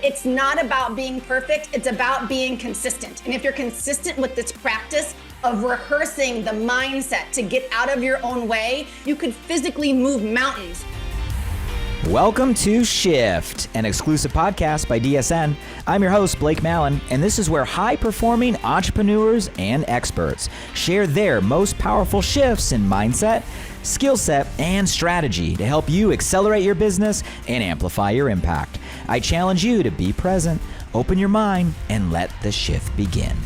It's not about being perfect. It's about being consistent. And if you're consistent with this practice of rehearsing the mindset to get out of your own way, you could physically move mountains. Welcome to Shift, an exclusive podcast by DSN. I'm your host, Blake Mallon, and this is where high-performing entrepreneurs and experts share their most powerful shifts in mindset, skill set, and strategy to help you accelerate your business and amplify your impact. I challenge you to be present, open your mind, and let the shift begin.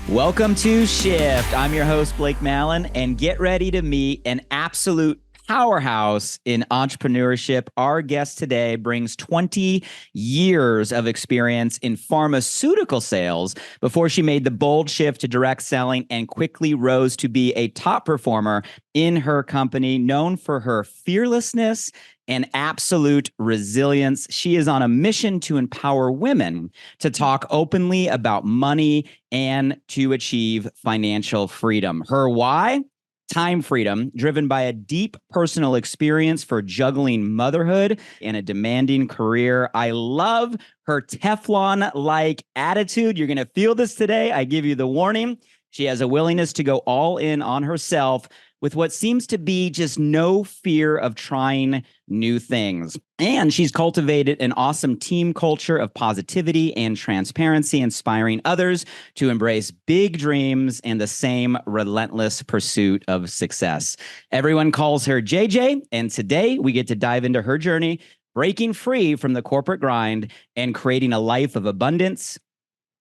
Welcome to Shift. I'm your host, Blake Mallon, and get ready to meet an absolute powerhouse in entrepreneurship. Our guest today brings 20 years of experience in pharmaceutical sales before she made the bold shift to direct selling and quickly rose to be a top performer in her company, known for her fearlessness and absolute resilience. She is on a mission to empower women to talk openly about money and to achieve financial freedom. Her why? Time freedom, driven by a deep personal experience for juggling motherhood and a demanding career. I love her Teflon-like attitude. You're going to feel this today. I give you the warning. She has a willingness to go all in on herself with what seems to be just no fear of trying new things. And she's cultivated an awesome team culture of positivity and transparency, inspiring others to embrace big dreams and the same relentless pursuit of success. Everyone calls her JJ, and today we get to dive into her journey, breaking free from the corporate grind and creating a life of abundance,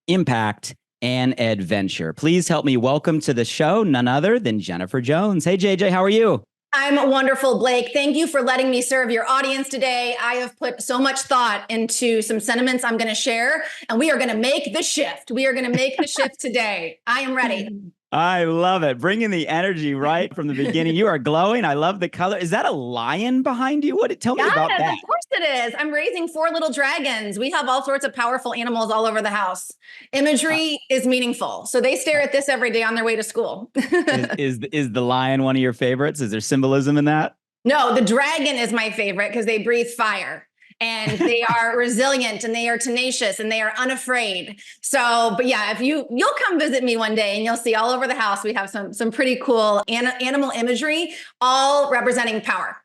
impact, and adventure. Please help me welcome to the show none other than Jennifer Jones. Hey, JJ, how are you? I'm wonderful, Blake. Thank you for letting me serve your audience today. I have put so much thought into some sentiments I'm going to share, and we are going to make the shift. We are going to make the shift today. I am ready. I love it. Bringing the energy right from the beginning. You are glowing. I love the color. Is that a lion behind you? Tell me about that. Yes, of course it is. I'm raising 4 little dragons. We have all sorts of powerful animals all over the house. Imagery is meaningful. So they stare at this every day on their way to school. is the lion one of your favorites? Is there symbolism in that? No, the dragon is my favorite because they breathe fire. And they are resilient and they are tenacious and they are unafraid. So, but yeah, you'll come visit me one day and you'll see all over the house, we have some pretty cool animal imagery, all representing power.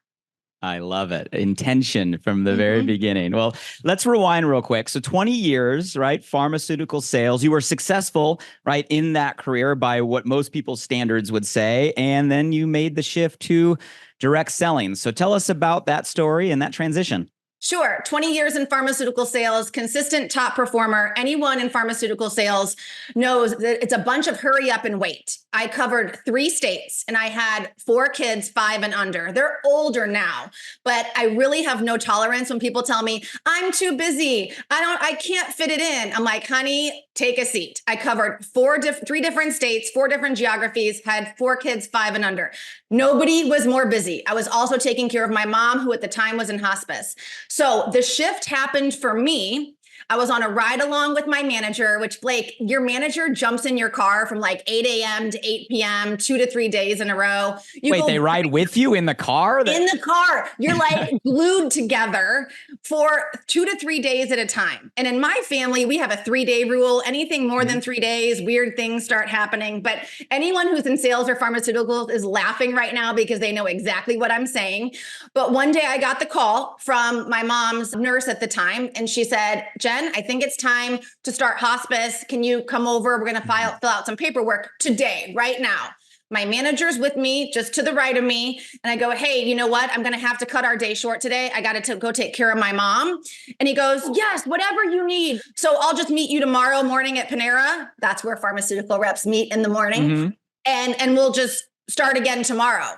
I love it. Intention from the very beginning. Well, let's rewind real quick. So 20 years, right? Pharmaceutical sales. You were successful, right, in that career by what most people's standards would say. And then you made the shift to direct selling. So tell us about that story and that transition. Sure. 20 years in pharmaceutical sales, consistent top performer. Anyone in pharmaceutical sales knows that it's a bunch of hurry up and wait. I covered 3 states and I had 4 kids, 5 and under. They're older now, but I really have no tolerance when people tell me I'm too busy. I can't fit it in. I'm like, honey, take a seat. I covered 3 different states, 4 different geographies, had 4 kids, 5 and under. Nobody was more busy. I was also taking care of my mom, who at the time was in hospice. So the shift happened for me. I was on a ride along with my manager, which, Blake, your manager jumps in your car from like 8 a.m. to 8 p.m., 2 to 3 days in a row. Wait, they ride with you in the car? In the car. You're like glued together for 2 to 3 days at a time. And in my family, we have a 3-day rule. Anything more than 3 days, weird things start happening. But anyone who's in sales or pharmaceuticals is laughing right now because they know exactly what I'm saying. But one day I got the call from my mom's nurse at the time, and she said, Jen, I think it's time to start hospice. Can you come over? We're going to fill out some paperwork today, right now. My manager's with me, just to the right of me. And I go, hey, you know what? I'm going to have to cut our day short today. I got to go take care of my mom. And he goes, yes, whatever you need. So I'll just meet you tomorrow morning at Panera. That's where pharmaceutical reps meet in the morning. And we'll just start again tomorrow.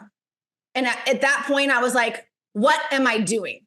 And at that point, I was like, what am I doing?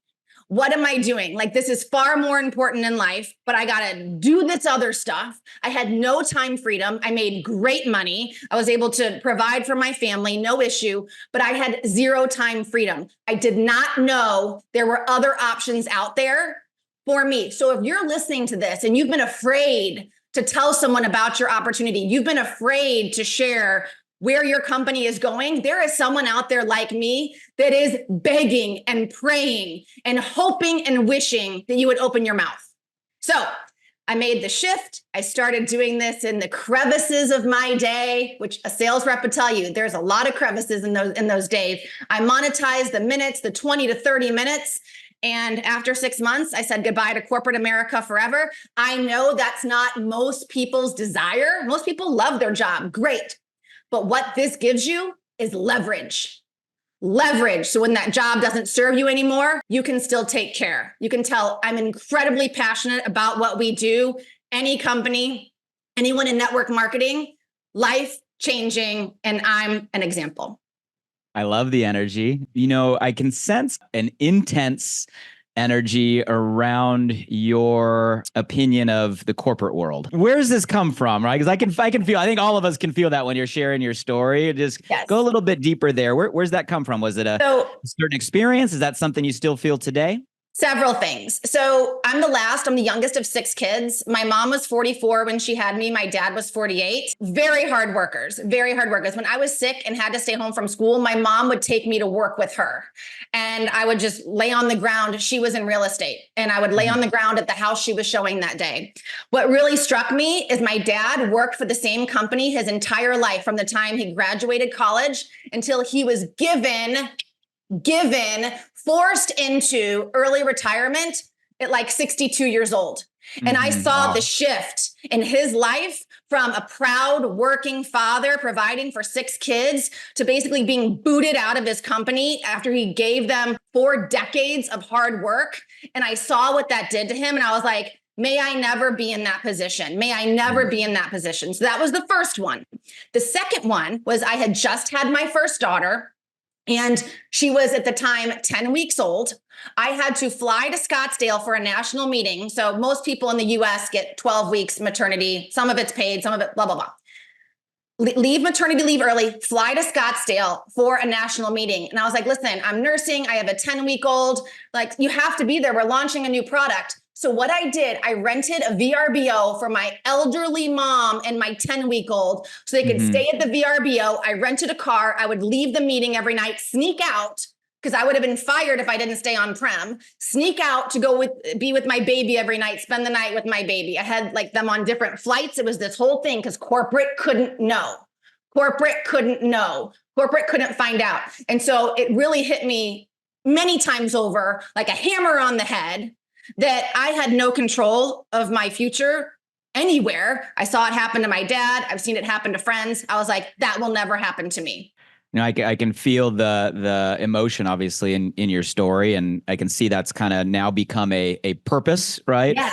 What am I doing? Like, this is far more important in life, but I got to do this other stuff. I had no time freedom. I made great money. I was able to provide for my family, no issue, but I had 0 time freedom. I did not know there were other options out there for me. So if you're listening to this and you've been afraid to tell someone about your opportunity, you've been afraid to share where your company is going, there is someone out there like me that is begging and praying and hoping and wishing that you would open your mouth. So I made the shift. I started doing this in the crevices of my day, which a sales rep would tell you, there's a lot of crevices in those days. I monetized the minutes, the 20 to 30 minutes. And after 6 months, I said goodbye to corporate America forever. I know that's not most people's desire. Most people love their job. Great. But what this gives you is leverage. Leverage. So when that job doesn't serve you anymore, you can still take care. You can tell I'm incredibly passionate about what we do. Any company, anyone in network marketing, life changing, and I'm an example. I love the energy. I can sense an intense energy around your opinion of the corporate world. Where does this come from, right? Because I can feel, I think all of us can feel that when you're sharing your story. Just Go a little bit deeper there. Where's that come from? Was it a certain experience? Is that something you still feel today? Several things. So I'm the youngest of 6 kids. My mom was 44 when she had me. My dad was 48. Very hard workers. When I was sick and had to stay home from school, my mom would take me to work with her. And I would just lay on the ground. She was in real estate. And I would lay on the ground at the house she was showing that day. What really struck me is my dad worked for the same company his entire life, from the time he graduated college until he was forced into early retirement at like 62 years old. And I saw the shift in his life from a proud working father providing for 6 kids to basically being booted out of his company after he gave them 4 decades of hard work. And I saw what that did to him. And I was like, may I never be in that position. So that was the first one. The second one was I had just had my first daughter. And she was at the time 10 weeks old. I had to fly to Scottsdale for a national meeting. So most people in the US get 12 weeks maternity. Some of it's paid, some of it blah, blah, blah. Leave maternity leave early, fly to Scottsdale for a national meeting. And I was like, listen, I'm nursing. I have a 10-week-old. Like, you have to be there. We're launching a new product. So what I did, I rented a VRBO for my elderly mom and my 10-week-old so they could stay at the VRBO. I rented a car. I would leave the meeting every night, sneak out, because I would have been fired if I didn't stay on prem, sneak out to go be with my baby every night, spend the night with my baby. I had like them on different flights. It was this whole thing because corporate couldn't know. Corporate couldn't find out. And so it really hit me many times over like a hammer on the head that I had no control of my future anywhere. I saw it happen to my dad. I've seen it happen to friends. I was like, that will never happen to me. I can feel the emotion, obviously, in your story, and I can see that's kind of now become a purpose, right? Yes.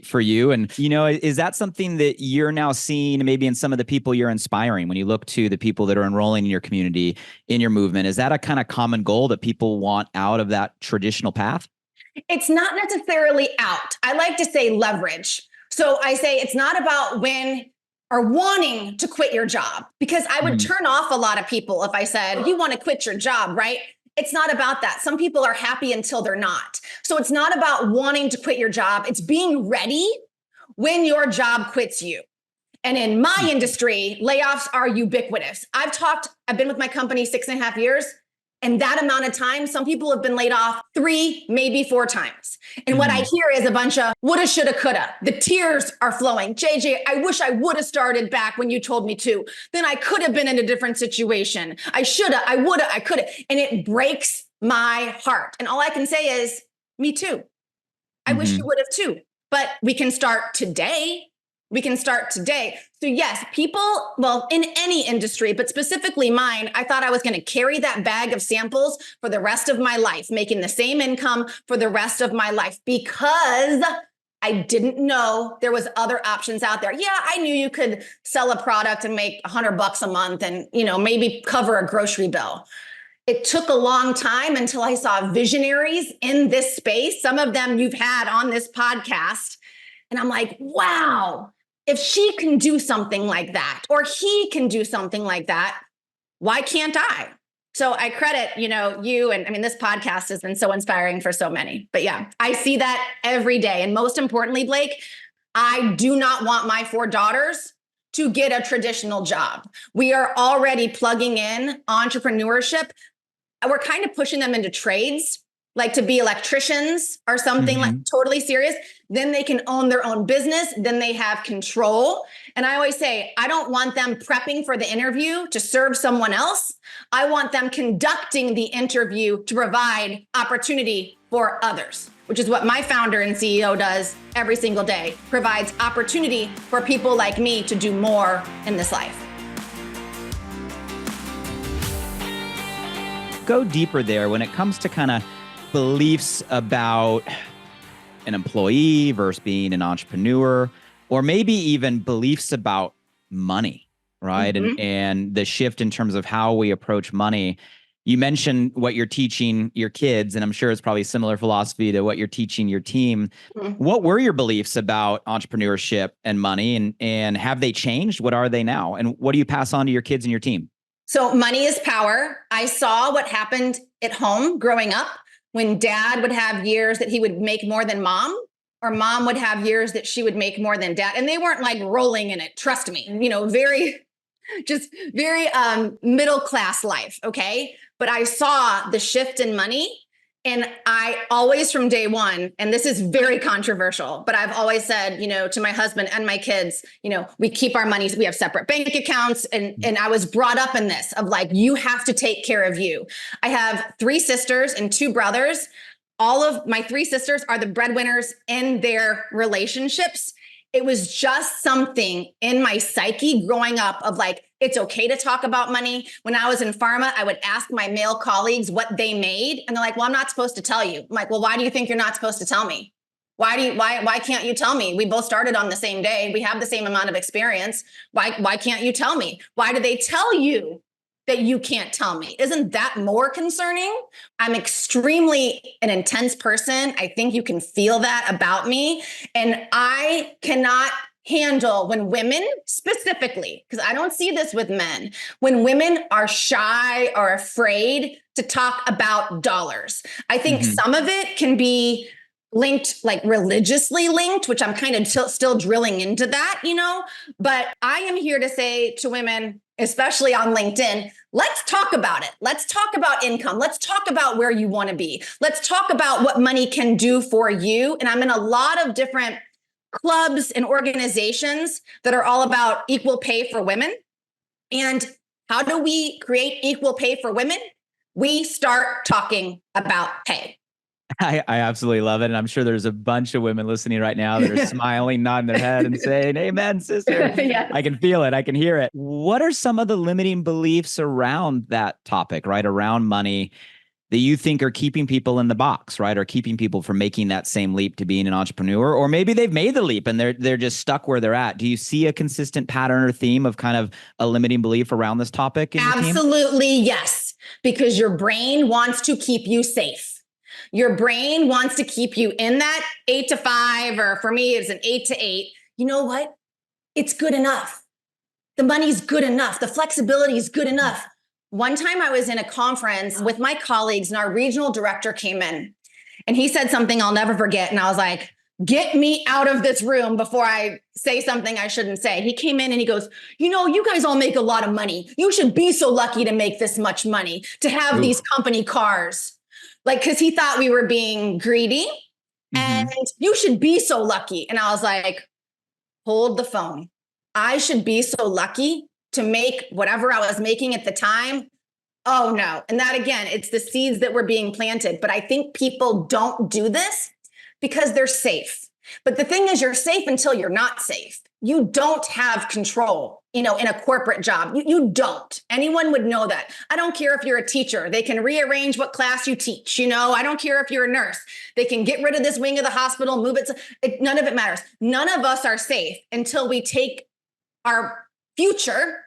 for you. And is that something that you're now seeing maybe in some of the people you're inspiring when you look to the people that are enrolling in your community, in your movement? Is that a kind of common goal that people want out of that traditional path? It's not necessarily out. I like to say leverage. So I say it's not about when or wanting to quit your job, because I would turn off a lot of people if I said, you want to quit your job, right? It's not about that. Some people are happy until they're not. So it's not about wanting to quit your job. It's being ready when your job quits you. And in my industry, layoffs are ubiquitous. I've been with my company 6.5 years. And that amount of time, some people have been laid off 3, maybe 4 times. And what I hear is a bunch of woulda, shoulda, coulda. The tears are flowing. JJ, I wish I would have started back when you told me to. Then I could have been in a different situation. I shoulda, I woulda, I coulda. And it breaks my heart. And all I can say is, me too. I wish you would have too. But we can start today. So yes, people, in any industry, but specifically mine, I thought I was going to carry that bag of samples for the rest of my life, making the same income for the rest of my life, because I didn't know there was other options out there. Yeah, I knew you could sell a product and make $100 a month and, maybe cover a grocery bill. It took a long time until I saw visionaries in this space. Some of them you've had on this podcast. And I'm like, wow. If she can do something like that, or he can do something like that, why can't I? So I credit, you, and this podcast has been so inspiring for so many. But yeah, I see that every day. And most importantly, Blake, I do not want my 4 daughters to get a traditional job. We are already plugging in entrepreneurship. We're kind of pushing them into trades, like to be electricians or something like totally serious, then they can own their own business. Then they have control. And I always say, I don't want them prepping for the interview to serve someone else. I want them conducting the interview to provide opportunity for others, which is what my founder and CEO does every single day, provides opportunity for people like me to do more in this life. Go deeper there when it comes to kind of beliefs about an employee versus being an entrepreneur, or maybe even beliefs about money, right? And the shift in terms of how we approach money. You mentioned what you're teaching your kids, and I'm sure it's probably similar philosophy to what you're teaching your team. What were your beliefs about entrepreneurship and money, and have they changed? What are they now? And what do you pass on to your kids and your team? So money is power. I saw what happened at home growing up when dad would have years that he would make more than mom, or mom would have years that she would make more than dad. And they weren't like rolling in it. Trust me, very middle class life. Okay. But I saw the shift in money. And I always, from day one, and this is very controversial, but I've always said, to my husband and my kids, we keep our money, we have separate bank accounts. And I was brought up in this of like, you have to take care of you. I have 3 sisters and 2 brothers. All of my 3 sisters are the breadwinners in their relationships. It was just something in my psyche growing up of like, it's okay to talk about money. When I was in pharma, I would ask my male colleagues what they made. And they're like, well, I'm not supposed to tell you. I'm like, well, why do you think you're not supposed to tell me? Why can't you tell me? We both started on the same day. We have the same amount of experience. Why can't you tell me? Why do they tell you that you can't tell me? Isn't that more concerning? I'm extremely an intense person. I think you can feel that about me. And I cannot handle when women specifically, because I don't see this with men, when women are shy or afraid to talk about dollars. I think some of it can be linked, like religiously linked, which I'm kind of still drilling into that, but I am here to say to women, especially on LinkedIn, let's talk about it. Let's talk about income. Let's talk about where you want to be. Let's talk about what money can do for you. And I'm in a lot of different clubs and organizations that are all about equal pay for women. And how do we create equal pay for women? We start talking about pay. I absolutely love it. And I'm sure there's a bunch of women listening right now that are smiling, nodding their head and saying, amen, sister. Yes. I can feel it. I can hear it. What are some of the limiting beliefs around that topic, right? Around money that you think are keeping people in the box, right? Or keeping people from making that same leap to being an entrepreneur? Or maybe they've made the leap and they're just stuck where they're at. Do you see a consistent pattern or theme of kind of a limiting belief around this topic in your team? Absolutely, yes. Because your brain wants to keep you safe. Your brain wants to keep you in that 8 to 5, or for me, it's an 8 to 8. You know what? It's good enough. The money's good enough. The flexibility is good enough. One time I was in a conference with my colleagues and our regional director came in and he said something I'll never forget. And I was like, get me out of this room before I say something I shouldn't say. He came in and he goes, you guys all make a lot of money. You should be so lucky to make this much money, to have these company cars. Like, cause he thought we were being greedy and you should be so lucky. And I was like, hold the phone. I should be so lucky to make whatever I was making at the time. Oh no. And that again, it's the seeds that were being planted. But I think people don't do this because they're safe. But the thing is, you're safe until you're not safe. You don't have control, in a corporate job. You don't. Anyone would know that. I don't care if you're a teacher. They can rearrange what class you teach. I don't care if you're a nurse. They can get rid of this wing of the hospital, move it. None of it matters. None of us are safe until we take our future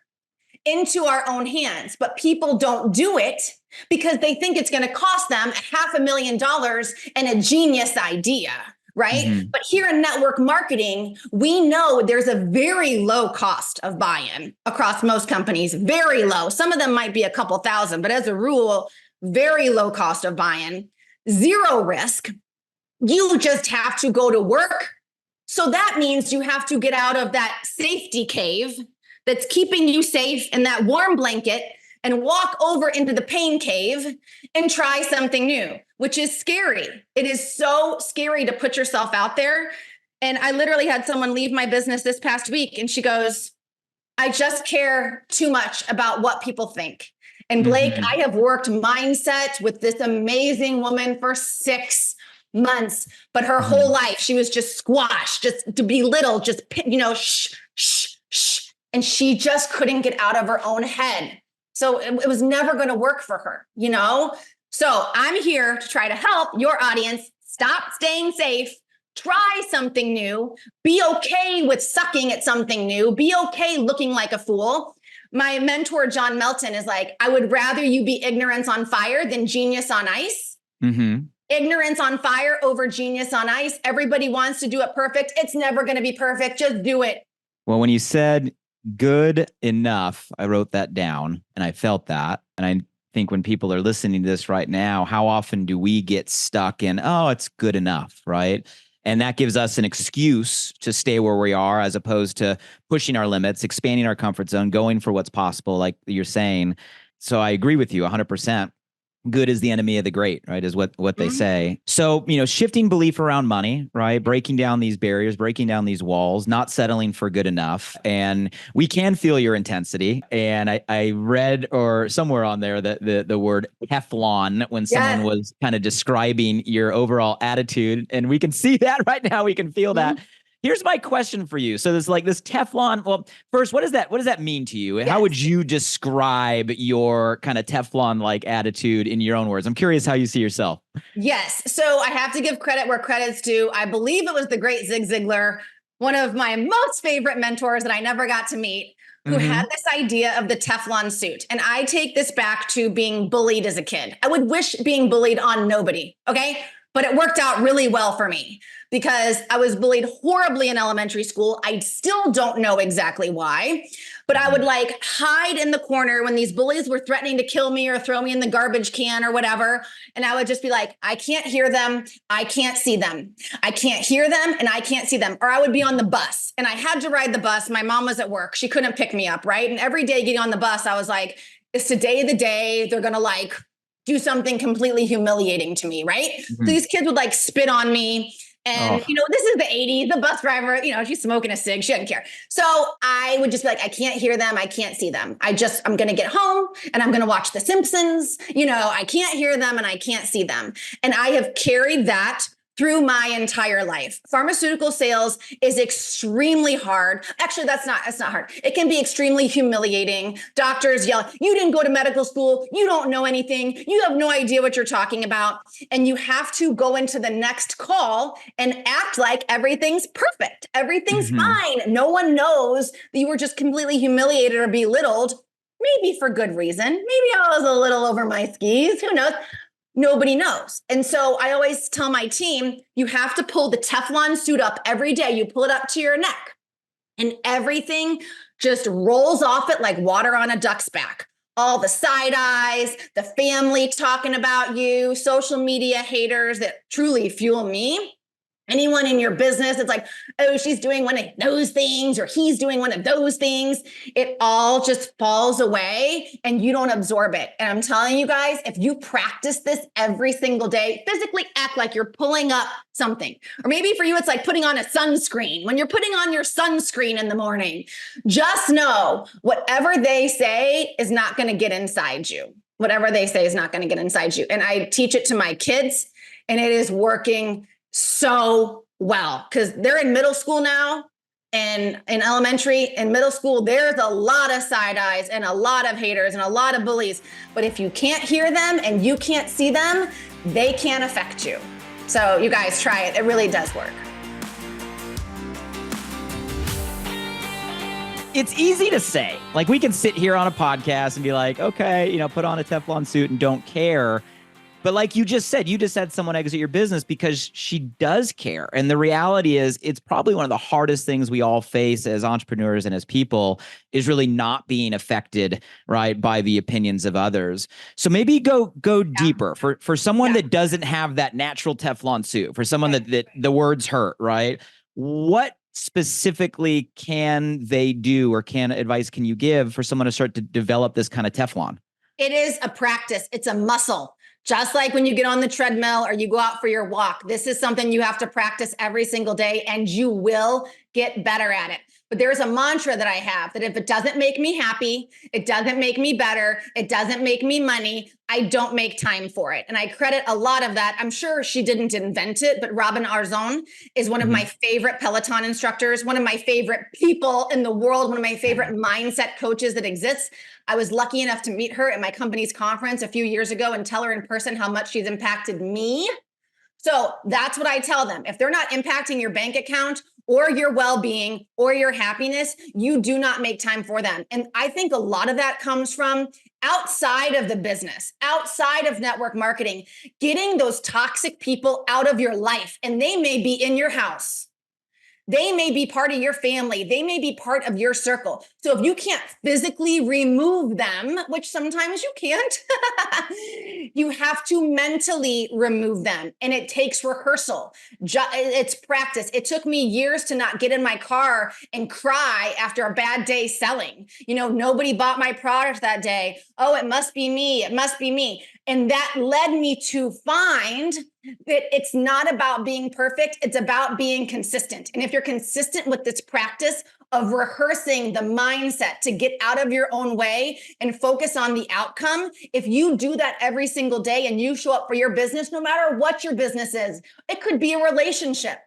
into our own hands. But people don't do it because they think it's going to cost them $500,000 and a genius idea. Right. But here in network marketing, we know there's a very low cost of buy-in across most companies, very low. Some of them might be a couple thousand, but as a rule, very low cost of buy-in, 0 risk. You just have to go to work. So that means you have to get out of that safety cave that's keeping you safe in that warm blanket and walk over into the pain cave and try something new, which is scary. It is so scary to put yourself out there. And I literally had someone leave my business this past week, and she goes, I just care too much about what people think. And Blake, I have worked mindset with this amazing woman for 6 months, but her whole life, she was just squashed, just to belittle, just, shh, shh, shh. And she just couldn't get out of her own head. So it was never going to work for her, So I'm here to try to help your audience stop staying safe, try something new, be okay with sucking at something new, be okay looking like a fool. My mentor, John Melton, is like, I would rather you be ignorance on fire than genius on ice. Ignorance on fire over genius on ice. Everybody wants to do it perfect. It's never going to be perfect. Just do it. Well, when you said good enough, I wrote that down and I felt that. And I think when people are listening to this right now, how often do we get stuck in, oh, it's good enough, right? And that gives us an excuse to stay where we are as opposed to pushing our limits, expanding our comfort zone, going for what's possible, like you're saying. So I agree with you 100%. Good is the enemy of the great, right? Is what they say. So, shifting belief around money, right? Breaking down these barriers, breaking down these walls, not settling for good enough. And we can feel your intensity. And I read or somewhere on there that the word Teflon when someone was kind of describing your overall attitude. And we can see that right now. We can feel that. Here's my question for you. So there's like this Teflon. Well, first, what does that mean to you? How would you describe your kind of Teflon-like attitude in your own words? I'm curious how you see yourself. Yes. So I have to give credit where credit's due. I believe it was the great Zig Ziglar, one of my most favorite mentors that I never got to meet, who had this idea of the Teflon suit. And I take this back to being bullied as a kid. I would wish being bullied on nobody. Okay. But it worked out really well for me because I was bullied horribly in elementary school. I still don't know exactly why, but I would hide in the corner when these bullies were threatening to kill me or throw me in the garbage can or whatever. And I would just be like, I can't hear them. I can't see them. I can't hear them and I can't see them. Or I would be on the bus and I had to ride the bus. My mom was at work. She couldn't pick me up, right? And every day getting on the bus, I was like, is today the day they're going to do something completely humiliating to me, right? So these kids would spit on me. And, this is the 80s, the bus driver, she's smoking a cig. She doesn't care. So I would just be like, I can't hear them. I can't see them. I'm going to get home and I'm going to watch The Simpsons. I can't hear them and I can't see them. And I have carried that through my entire life. Pharmaceutical sales is extremely hard. Actually, that's not hard. It can be extremely humiliating. Doctors yell, you didn't go to medical school. You don't know anything. You have no idea what you're talking about. And you have to go into the next call and act like everything's perfect. Everything's fine. No one knows that you were just completely humiliated or belittled, maybe for good reason. Maybe I was a little over my skis. Who knows? Nobody knows. And so I always tell my team, you have to pull the Teflon suit up every day. You pull it up to your neck and everything just rolls off it like water on a duck's back. All the side eyes, the family talking about you, social media haters that truly fuel me. Anyone in your business, it's like, oh, she's doing one of those things or he's doing one of those things. It all just falls away and you don't absorb it. And I'm telling you guys, if you practice this every single day, physically act like you're pulling up something. Or maybe for you, it's like putting on a sunscreen. When you're putting on your sunscreen in the morning, just know whatever they say is not going to get inside you. Whatever they say is not going to get inside you. And I teach it to my kids and it is working so well because they're in middle school now and in elementary and middle school, there's a lot of side eyes and a lot of haters and a lot of bullies. But if you can't hear them and you can't see them, they can't affect you. So you guys try it. It really does work. It's easy to say. We can sit here on a podcast and be like, okay, put on a Teflon suit and don't care. But like you just had someone exit your business because she does care. And the reality is it's probably one of the hardest things we all face as entrepreneurs and as people is really not being affected, right, by the opinions of others. So maybe go deeper for someone that doesn't have that natural Teflon suit, for someone that the words hurt, right? What specifically can they do or advice can you give for someone to start to develop this kind of Teflon? It is a practice. It's a muscle. Just like when you get on the treadmill or you go out for your walk, this is something you have to practice every single day, and you will get better at it. But there's a mantra that I have that if it doesn't make me happy, it doesn't make me better, it doesn't make me money, I don't make time for it. And I credit a lot of that. I'm sure she didn't invent it, but Robin Arzon is one of my favorite Peloton instructors, one of my favorite people in the world, one of my favorite mindset coaches that exists. I was lucky enough to meet her at my company's conference a few years ago and tell her in person how much she's impacted me. So that's what I tell them. If they're not impacting your bank account or your well-being or your happiness, you do not make time for them. And I think a lot of that comes from outside of the business, outside of network marketing, getting those toxic people out of your life. And they may be in your house. They may be part of your family. They may be part of your circle. So if you can't physically remove them, which sometimes you can't, you have to mentally remove them. And it takes rehearsal. It's practice. It took me years to not get in my car and cry after a bad day selling. Nobody bought my product that day. Oh, it must be me. It must be me. And that led me to find that it's not about being perfect. It's about being consistent. And if you're consistent with this practice of rehearsing the mindset to get out of your own way and focus on the outcome, if you do that every single day and you show up for your business, no matter what your business is, it could be a relationship.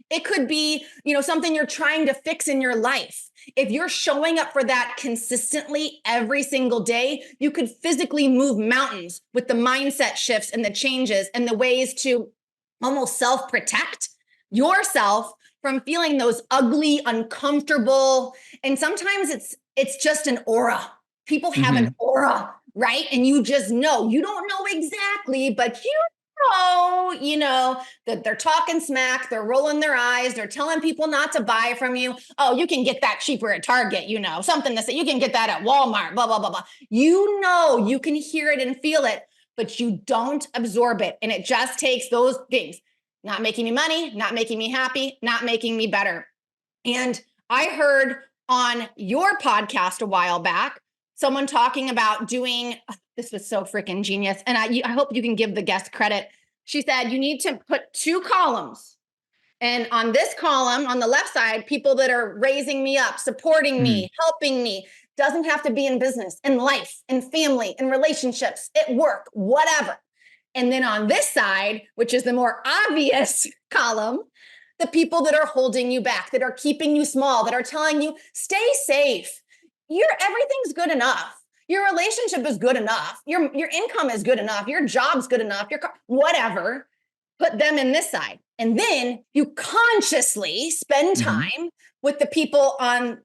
It could be, something you're trying to fix in your life. If you're showing up for that consistently every single day, you could physically move mountains with the mindset shifts and the changes and the ways to almost self-protect yourself from feeling those ugly, uncomfortable. And sometimes it's just an aura. People have an aura, right? And you just know. You don't know exactly, but that they're talking smack, they're rolling their eyes, they're telling people not to buy from you. Oh, you can get that cheaper at Target, something to say, you can get that at Walmart, blah, blah, blah, blah. You can hear it and feel it, but you don't absorb it. And it just takes those things, not making me money, not making me happy, not making me better. And I heard on your podcast a while back, someone talking about doing, this was so freaking genius. And I hope you can give the guest credit. She said, you need to put 2 columns. And on this column, on the left side, people that are raising me up, supporting me, helping me. Doesn't have to be in business, in life, in family, in relationships, at work, whatever. And then on this side, which is the more obvious column, the people that are holding you back, that are keeping you small, that are telling you, stay safe. Everything's good enough. Your relationship is good enough. Your income is good enough. Your job's good enough. Whatever. Put them in this side. And then you consciously spend time with the people in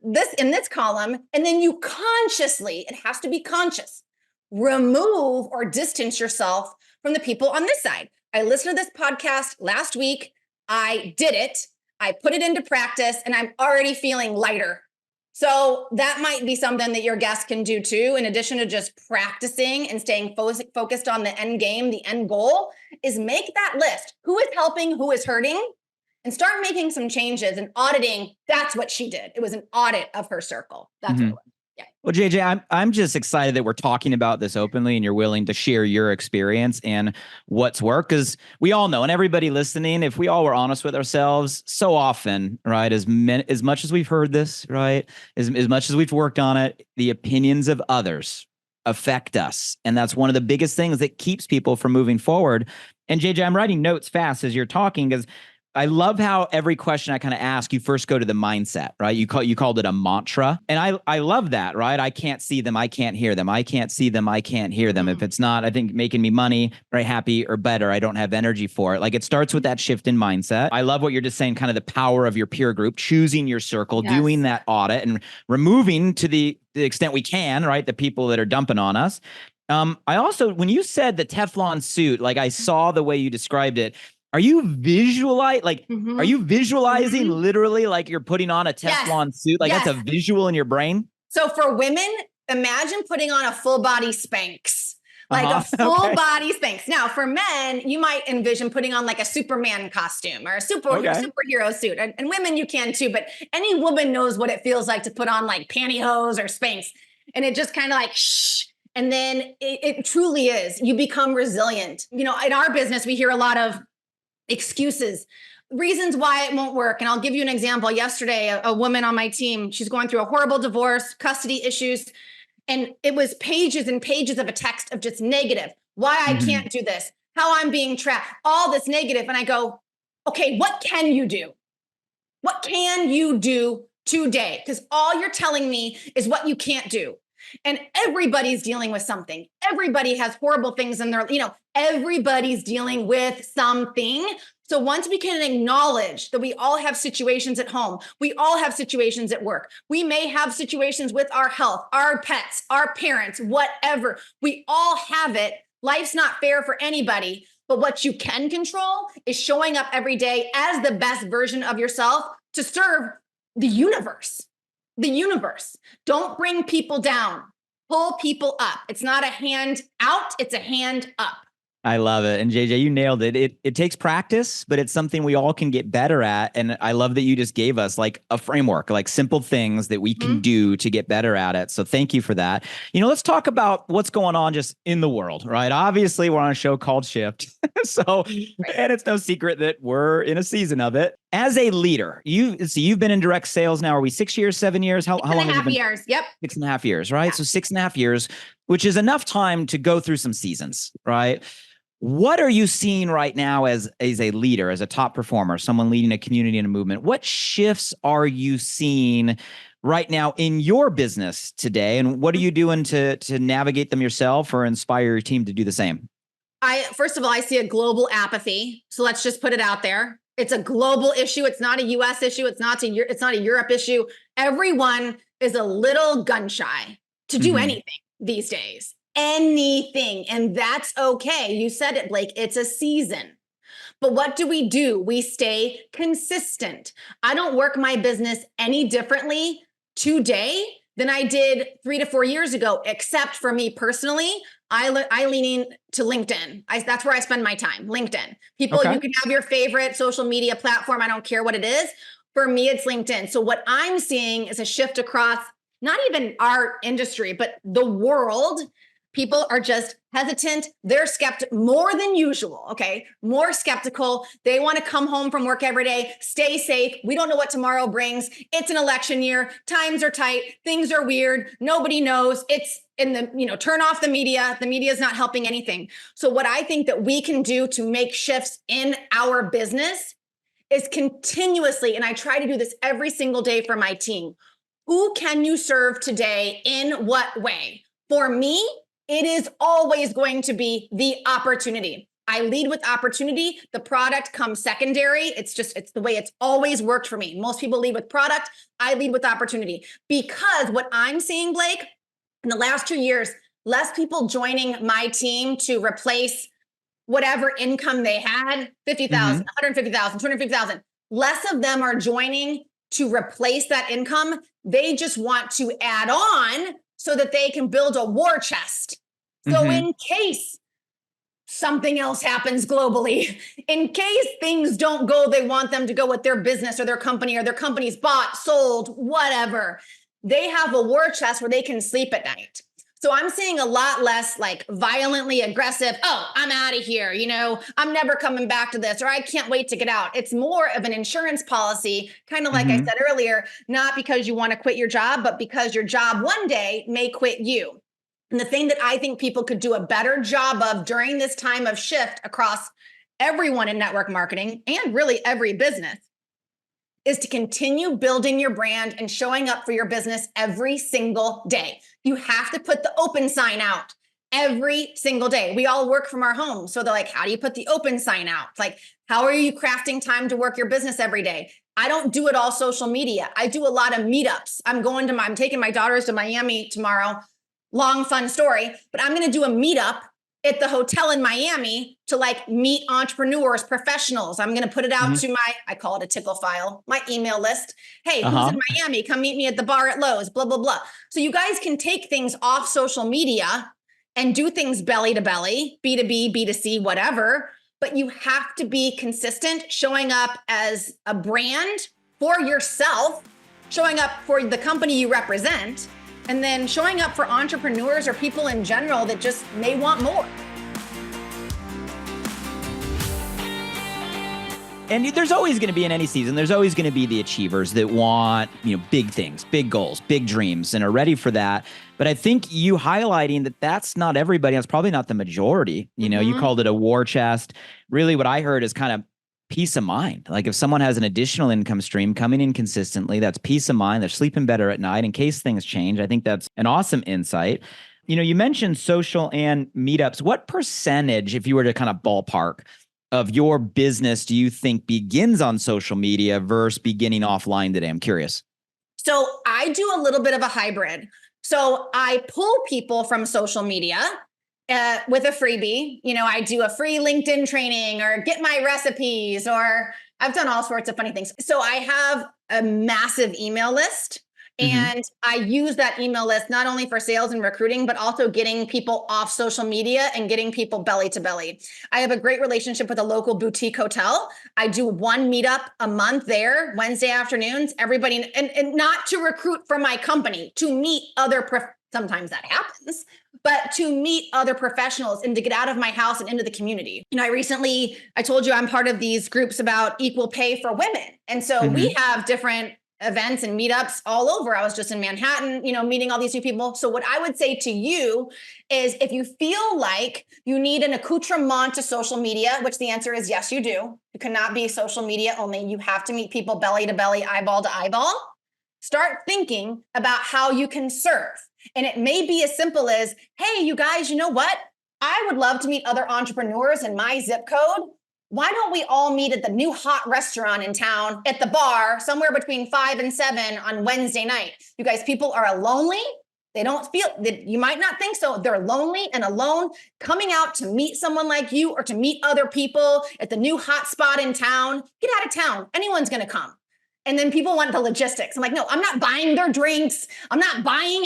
this column. And then you consciously, it has to be conscious, remove or distance yourself from the people on this side. I listened to this podcast last week. I did it. I put it into practice, and I'm already feeling lighter. So that might be something that your guests can do too. In addition to just practicing and staying focused on the end game, the end goal is make that list. Who is helping? Who is hurting? And start making some changes and auditing. That's what she did. It was an audit of her circle. That's what it was. Yeah. Well, JJ, I'm just excited that we're talking about this openly and you're willing to share your experience and what's worked. Because we all know, and everybody listening, if we all were honest with ourselves, so often, right, as much as we've heard this, right, as much as we've worked on it, the opinions of others affect us. And that's one of the biggest things that keeps people from moving forward. And JJ, I'm writing notes fast as you're talking because I love how every question I kind of ask, you first go to the mindset, right? You called it a mantra. And I love that, right? I can't see them. I can't hear them. I can't see them. I can't hear them. If it's not, I think, making me money, right, happy or better, I don't have energy for it. Like, it starts with that shift in mindset. I love what you're just saying, kind of the power of your peer group, choosing your circle, doing that audit and removing to the extent we can, right, the people that are dumping on us. I also, when you said the Teflon suit, like, I saw the way you described it. Are you Are you visualizing literally like you're putting on a Teflon suit? Like, that's a visual in your brain? So for women, imagine putting on a full body Spanx, like a full body Spanx. Now for men, you might envision putting on like a Superman costume or a superhero suit. And women, you can too, but any woman knows what it feels like to put on like pantyhose or Spanx. And it just kind of like, And then it truly is. You become resilient. In our business, we hear a lot of excuses, reasons why it won't work. And I'll give you an example. Yesterday, a woman on my team, she's going through a horrible divorce, custody issues. And it was pages and pages of a text of just negative, why I can't do this, how I'm being trapped, all this negative. And I go, okay, what can you do? What can you do today? Because all you're telling me is what you can't do. And everybody's dealing with something. Everybody has horrible things in their, everybody's dealing with something. So once we can acknowledge that we all have situations at home, we all have situations at work, we may have situations with our health, our pets, our parents, whatever. We all have it. Life's not fair for anybody. But what you can control is showing up every day as the best version of yourself to serve the universe. The universe. Don't bring people down. Pull people up. It's not a hand out, it's a hand up. I love it. And JJ, you nailed it. It takes practice, but it's something we all can get better at. And I love that you just gave us like a framework, like simple things that we can do to get better at it. So thank you for that. Let's talk about what's going on just in the world, right? Obviously, we're on a show called Shift. And it's no secret that we're in a season of it. As a leader, you've been in direct sales now. Are we 6 years, 7 years? How long has it been? 6.5 years. Yep. 6.5 years, right? Yeah. So 6.5 years, which is enough time to go through some seasons, right? What are you seeing right now as a leader, as a top performer, someone leading a community and a movement? What shifts are you seeing right now in your business today? And what are you doing to navigate them yourself or inspire your team to do the same? First of all, I see a global apathy. So let's just put it out there. It's a global issue. It's not a US issue. It's not a Europe issue. Everyone is a little gun shy to do anything these days. Anything. And that's okay. You said it, Blake. It's a season. But what do? We stay consistent. I don't work my business any differently today than I did 3 to 4 years ago, except for me personally. I lean into LinkedIn. That's where I spend my time. LinkedIn. People, You can have your favorite social media platform. I don't care what it is. For me, it's LinkedIn. So what I'm seeing is a shift across not even our industry, but the world. People are just hesitant. They're skeptical more than usual. Okay. More skeptical. They want to come home from work every day, stay safe. We don't know what tomorrow brings. It's an election year. Times are tight. Things are weird. Nobody knows. It's in the, turn off the media. The media is not helping anything. So what I think that we can do to make shifts in our business is continuously, and I try to do this every single day for my team. Who can you serve today? In what way? For me, it is always going to be the opportunity. I lead with opportunity. The product comes secondary. It's the way it's always worked for me. Most people lead with product. I lead with opportunity because what I'm seeing, Blake, in the last 2 years, less people joining my team to replace whatever income they had, 50,000, 150,000, 250,000. Less of them are joining to replace that income. They just want to add on so that they can build a war chest. So in case something else happens globally, in case things don't go, they want them to go with their business or their company's bought, sold, whatever. They have a war chest where they can sleep at night. So I'm seeing a lot less like violently aggressive, oh, I'm out of here, I'm never coming back to this, or I can't wait to get out. It's more of an insurance policy, kind of like I said earlier, not because you want to quit your job, but because your job one day may quit you. And the thing that I think people could do a better job of during this time of shift across everyone in network marketing and really every business is to continue building your brand and showing up for your business every single day. You have to put the open sign out every single day. We all work from our homes. So they're like, how do you put the open sign out? Like, how are you crafting time to work your business every day? I don't do it all social media. I do a lot of meetups. I'm taking my daughters to Miami tomorrow. Long, fun story, but I'm going to do a meetup at the hotel in Miami to meet entrepreneurs, professionals. I'm going to put it out to I call it a tickle file, my email list. Hey, who's in Miami? Come meet me at the bar at Lowe's, blah, blah, blah. So you guys can take things off social media and do things belly to belly, B2B, B2C, whatever. But you have to be consistent, showing up as a brand for yourself, showing up for the company you represent, and then showing up for entrepreneurs or people in general that just may want more. And there's always going to be, in any season, there's always going to be the achievers that want, big things, big goals, big dreams, and are ready for that. But I think you highlighting that that's not everybody. That's probably not the majority. You called it a war chest. Really what I heard is kind of peace of mind. Like if someone has an additional income stream coming in consistently, that's peace of mind. They're sleeping better at night in case things change. I think that's an awesome insight. You mentioned social and meetups. What percentage, if you were to kind of ballpark, of your business do you think begins on social media versus beginning offline today? I'm curious. So I do a little bit of a hybrid. So I pull people from social media with a freebie. I do a free LinkedIn training or get my recipes, or I've done all sorts of funny things. So I have a massive email list. And I use that email list not only for sales and recruiting, but also getting people off social media and getting people belly to belly. I have a great relationship with a local boutique hotel. I do one meetup a month there, Wednesday afternoons, everybody, and not to recruit for my company, to meet other, sometimes that happens, but to meet other professionals and to get out of my house and into the community. I told you I'm part of these groups about equal pay for women. And so we have different events and meetups all over. I was just in Manhattan, meeting all these new people. So what I would say to you is if you feel like you need an accoutrement to social media, which the answer is yes, you do. You cannot be social media only. You have to meet people belly to belly, eyeball to eyeball. Start thinking about how you can serve. And it may be as simple as, hey, you guys, you know what? I would love to meet other entrepreneurs in my zip code. Why don't we all meet at the new hot restaurant in town at the bar somewhere between 5 and 7 on Wednesday night? You guys, people are lonely. They don't feel that, you might not think so. They're lonely and alone. Coming out to meet someone like you or to meet other people at the new hot spot in town, get out of town. Anyone's going to come. And then people want the logistics. I'm like, no, I'm not buying their drinks. I'm not buying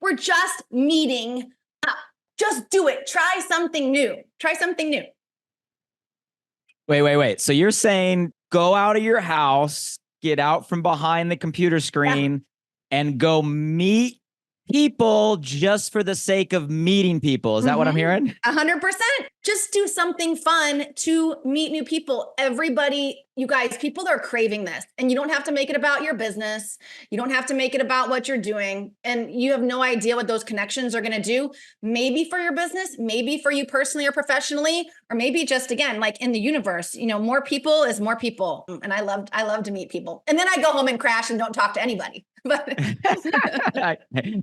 we're just meeting up. Just do it. Try something new. Wait. So you're saying go out of your house, get out from behind the computer screen, and go meet people just for the sake of meeting people. Is that what I'm hearing? 100%. Just do something fun to meet new people. Everybody, you guys, people are craving this. And you don't have to make it about your business. You don't have to make it about what you're doing. And you have no idea what those connections are going to do. Maybe for your business, maybe for you personally or professionally, or maybe just, again, like in the universe, more people is more people. And I love to meet people. And then I go home and crash and don't talk to anybody. But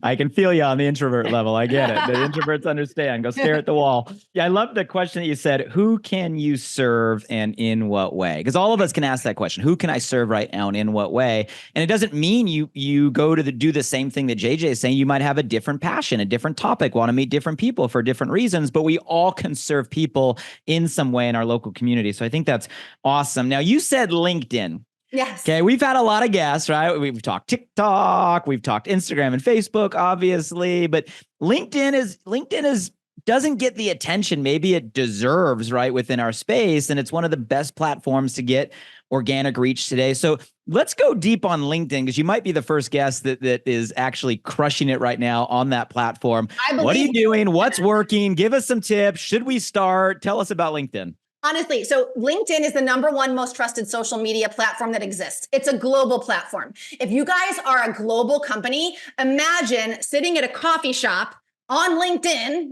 I can feel you on the introvert level. I get it. The introverts understand. Go stare at the wall. Yeah, I love the question that you said, who can you serve and in what way? Because all of us can ask that question. Who can I serve right now and in what way? And it doesn't mean you go to do the same thing that JJ is saying. You might have a different passion, a different topic, want to meet different people for different reasons, but we all can serve people in some way in our local community. So I think that's awesome. Now, you said LinkedIn. yes. Okay, we've had a lot of guests, right? We've talked TikTok, we've talked Instagram and Facebook, obviously, but LinkedIn doesn't get the attention maybe it deserves, right, within our space, and it's one of the best platforms to get organic reach today. So let's go deep on LinkedIn, because you might be the first guest that is actually crushing it right now on that platform. What are you doing? What's working? Give us some tips. Should we start? Tell us about LinkedIn. Honestly, so LinkedIn is the #1 most trusted social media platform that exists. It's a global platform. If you guys are a global company, imagine sitting at a coffee shop on LinkedIn,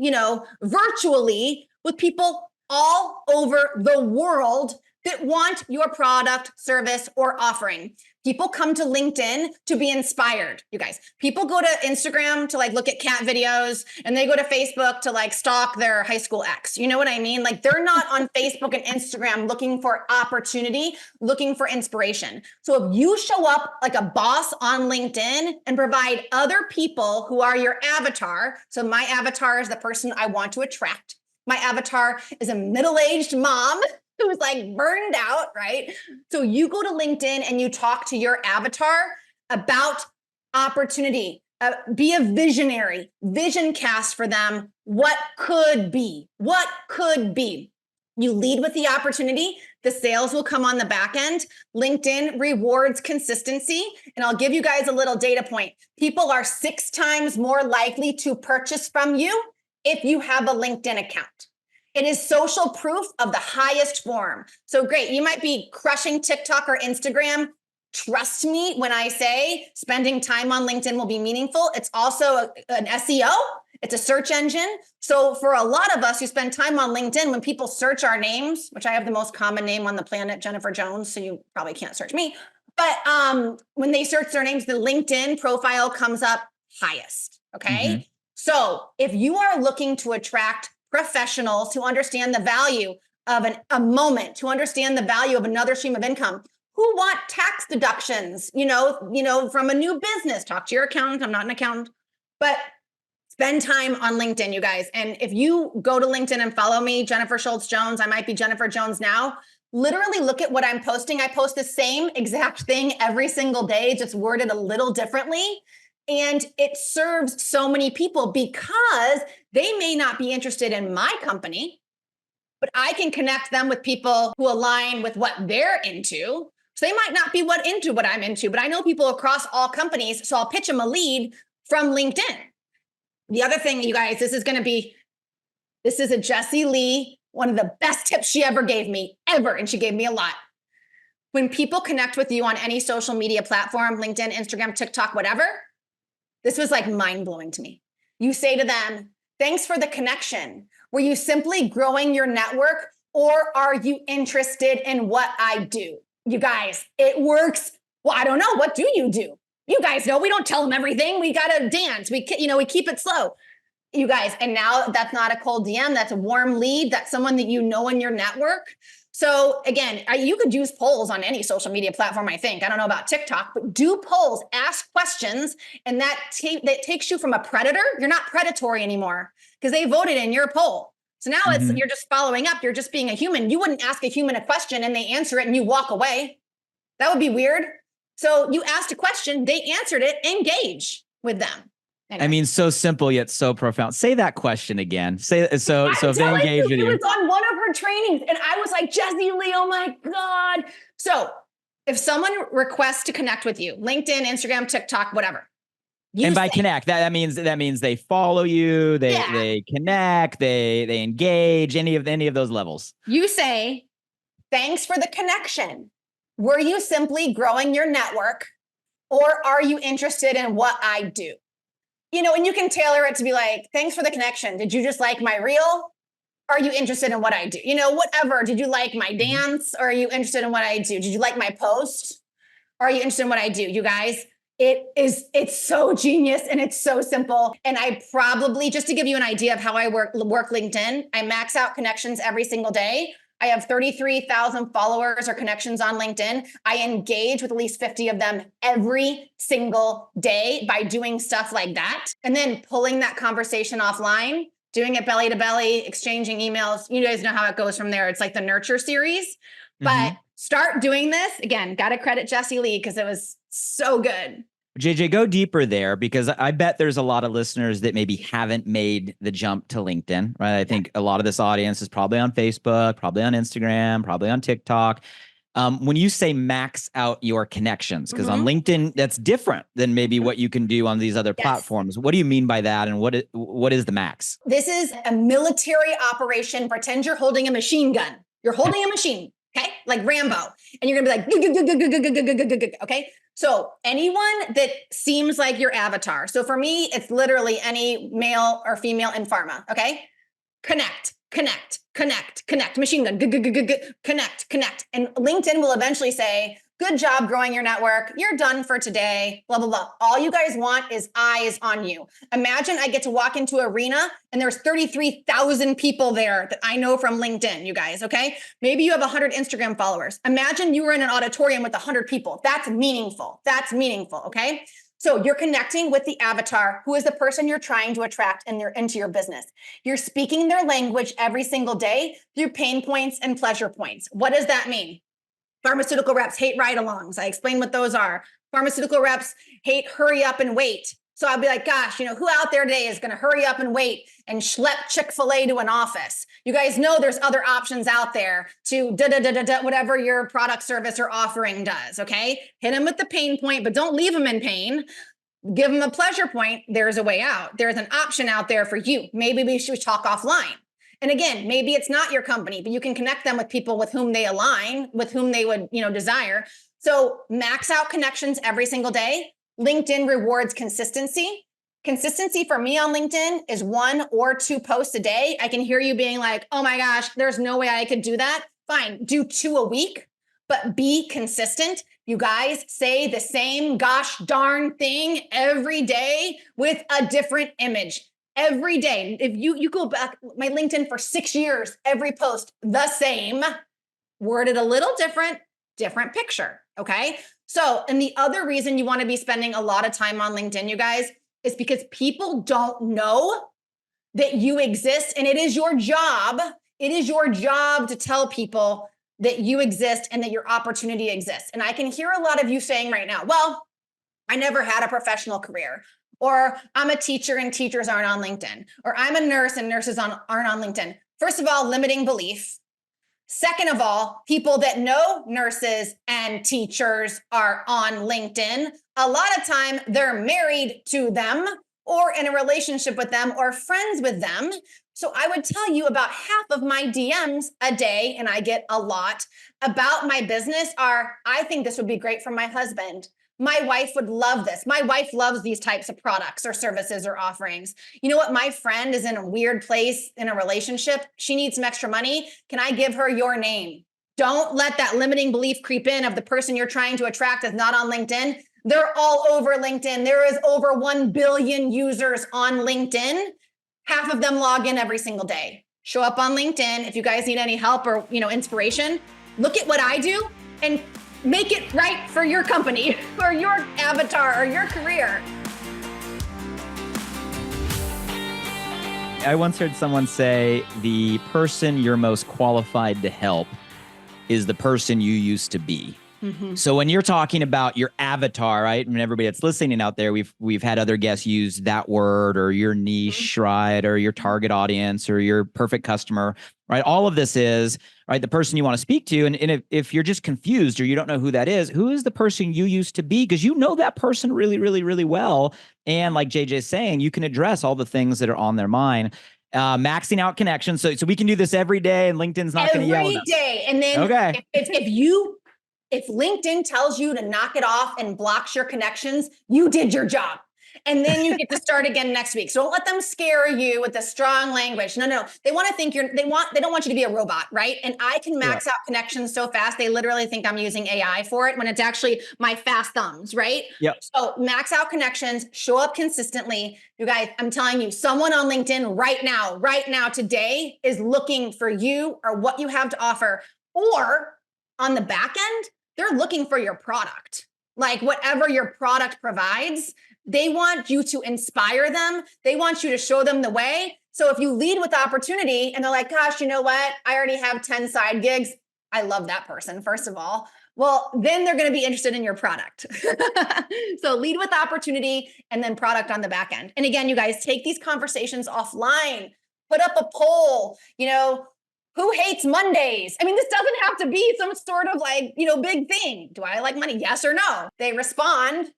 virtually with people all over the world that want your product, service, or offering. People come to LinkedIn to be inspired, you guys. People go to Instagram to look at cat videos, and they go to Facebook to stalk their high school ex. You know what I mean? They're not on Facebook and Instagram looking for opportunity, looking for inspiration. So if you show up like a boss on LinkedIn and provide other people who are your avatar. So my avatar is the person I want to attract. My avatar is a middle-aged mom who's burned out, right? So you go to LinkedIn and you talk to your avatar about opportunity. Be a visionary, vision cast for them. What could be? You lead with the opportunity. The sales will come on the back end. LinkedIn rewards consistency. And I'll give you guys a little data point. People are 6 times more likely to purchase from you if you have a LinkedIn account. It is social proof of the highest form. So great. You might be crushing TikTok or Instagram. Trust me when I say spending time on LinkedIn will be meaningful. It's also an SEO. It's a search engine. So for a lot of us who spend time on LinkedIn, when people search our names, which I have the most common name on the planet, Jennifer Jones, so you probably can't search me. But when they search their names, the LinkedIn profile comes up highest. Okay. So if you are looking to attract professionals who understand the value of a moment, to understand the value of another stream of income, who want tax deductions, from a new business, talk to your accountant. I'm not an accountant, but spend time on LinkedIn, you guys. And if you go to LinkedIn and follow me, Jennifer Schultz Jones, I might be Jennifer Jones now. Literally look at what I'm posting. I post the same exact thing every single day, just worded a little differently. And it serves so many people because they may not be interested in my company, but I can connect them with people who align with what they're into. So they might not be into what I'm into, but I know people across all companies. So I'll pitch them a lead from LinkedIn. The other thing, you guys, this is a Jessie Lee, one of the best tips she ever gave me, ever. And she gave me a lot. When people connect with you on any social media platform, LinkedIn, Instagram, TikTok, whatever, this was like mind-blowing to me. You say to them, thanks for the connection. Were you simply growing your network, or are you interested in what I do? You guys, it works. Well, I don't know. What do? You guys know we don't tell them everything. We got to dance. We keep it slow. You guys, and now that's not a cold DM. That's a warm lead. That's someone that you know in your network. So again, you could use polls on any social media platform, I think. I don't know about TikTok, but do polls, ask questions, and that takes you from a predator. You're not predatory anymore because they voted in your poll. So now you're just following up. You're just being a human. You wouldn't ask a human a question and they answer it and you walk away. That would be weird. So you asked a question, they answered it, engage with them. Anyway. I mean, so simple yet so profound. Say that question again. So if they engage with you. It was on one of her trainings and I was like, Jessie Lee, oh my God. So if someone requests to connect with you, LinkedIn, Instagram, TikTok, whatever. And by connect, that means they follow you, they connect, they engage, any of those levels. You say, thanks for the connection. Were you simply growing your network, or are you interested in what I do? And you can tailor it to be like, thanks for the connection. Did you just like my reel? Are you interested in what I do? Whatever. Did you like my dance? Or are you interested in what I do? Did you like my post? Are you interested in what I do? You guys, it's so genius and it's so simple. And I probably, just to give you an idea of how I work LinkedIn, I max out connections every single day. I have 33,000 followers or connections on LinkedIn. I engage with at least 50 of them every single day by doing stuff like that. And then pulling that conversation offline, doing it belly to belly, exchanging emails. You guys know how it goes from there. It's like the nurture series. But start doing this. Again, got to credit Jessie Lee because it was so good. JJ, go deeper there, because I bet there's a lot of listeners that maybe haven't made the jump to LinkedIn, right? I think a lot of this audience is probably on Facebook, probably on Instagram, probably on TikTok. When you say max out your connections, because on LinkedIn, that's different than maybe what you can do on these other platforms. What do you mean by that? And what is the max? This is a military operation. Pretend you're holding a machine gun. You're holding a machine, okay? Like Rambo. And you're going to be like, okay? So anyone that seems like your avatar. So for me, it's literally any male or female in pharma, okay? Connect. Machine gun, connect. And LinkedIn will eventually say, good job growing your network. You're done for today, blah, blah, blah. All you guys want is eyes on you. Imagine I get to walk into an arena and there's 33,000 people there that I know from LinkedIn, you guys, okay? Maybe you have 100 Instagram followers. Imagine you were in an auditorium with 100 people. That's meaningful, okay? So you're connecting with the avatar, who is the person you're trying to attract into your business. You're speaking their language every single day through pain points and pleasure points. What does that mean? Pharmaceutical reps hate ride-alongs. I explain what those are. Pharmaceutical reps hate hurry up and wait. So I'd be like, gosh, who out there today is going to hurry up and wait and schlep Chick-fil-A to an office? You guys know there's other options out there to whatever your product, service, or offering does. Okay. Hit them with the pain point, but don't leave them in pain. Give them a pleasure point. There's a way out. There's an option out there for you. Maybe we should talk offline. And again, maybe it's not your company, but you can connect them with people with whom they align, with whom they would, desire. So max out connections every single day. LinkedIn rewards consistency. Consistency for me on LinkedIn is 1 or 2 posts a day. I can hear you being like, oh my gosh, there's no way I could do that. Fine, do 2 a week, but be consistent. You guys say the same gosh darn thing every day with a different image. Every day. If you go back my LinkedIn for 6 years, every post the same, worded a little different picture. Okay. So, and the other reason you want to be spending a lot of time on LinkedIn, you guys, is because people don't know that you exist, and it is your job. It is your job to tell people that you exist and that your opportunity exists. And I can hear a lot of you saying right now, well, I never had a professional career, or I'm a teacher and teachers aren't on LinkedIn, or I'm a nurse and nurses aren't on LinkedIn. First of all, limiting belief. Second of all, people that know nurses and teachers are on LinkedIn, a lot of time they're married to them or in a relationship with them or friends with them. So I would tell you about half of my DMs a day, and I get a lot about my business are, I think this would be great for my husband. My wife would love this. My wife loves these types of products or services or offerings. You know what? My friend is in a weird place in a relationship. She needs some extra money. Can I give her your name? Don't let that limiting belief creep in of the person you're trying to attract is not on LinkedIn. They're all over LinkedIn. There is over 1 billion users on LinkedIn. Half of them log in every single day. Show up on LinkedIn. If you guys need any help or, inspiration, look at what I do and make it right for your company or your avatar or your career. I once heard someone say the person you're most qualified to help is the person you used to be. Mm-hmm. So when you're talking about your avatar, right? And everybody that's listening out there, we've had other guests use that word, or your niche, mm-hmm. right? Or your target audience, or your perfect customer, right? All of this is, right, the person you want to speak to. And if you're just confused or you don't know who that is, who is the person you used to be? Because you know that person really, really, really well. And like JJ's saying, you can address all the things that are on their mind. Maxing out connections. So we can do this every day, and LinkedIn's not going to yell at us. Every day. And then okay. if LinkedIn tells you to knock it off and blocks your connections, you did your job. And then you get to start again next week. So don't let them scare you with the strong language. No. They want to think they don't want you to be a robot, right? And I can max out connections so fast. They literally think I'm using AI for it when it's actually my fast thumbs, right? Yep. So max out connections, show up consistently. You guys, I'm telling you, someone on LinkedIn right now, today is looking for you or what you have to offer. Or on the back end, they're looking for your product. Like whatever your product provides, they want you to inspire them. They want you to show them the way. So if you lead with opportunity and they're like, gosh, you know what? I already have 10 side gigs. I love that person, first of all. Well, then they're going to be interested in your product. So lead with opportunity and then product on the back end. And again, you guys, take these conversations offline, put up a poll, who hates Mondays? I mean, this doesn't have to be some sort of big thing. Do I like money? Yes or no? They respond.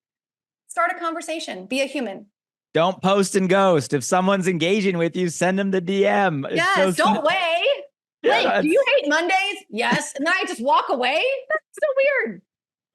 Start a conversation. Be a human. Don't post and ghost. If someone's engaging with you, send them the DM. Yes, don't wait. Like, do you hate Mondays? Yes. And then I just walk away? That's so weird.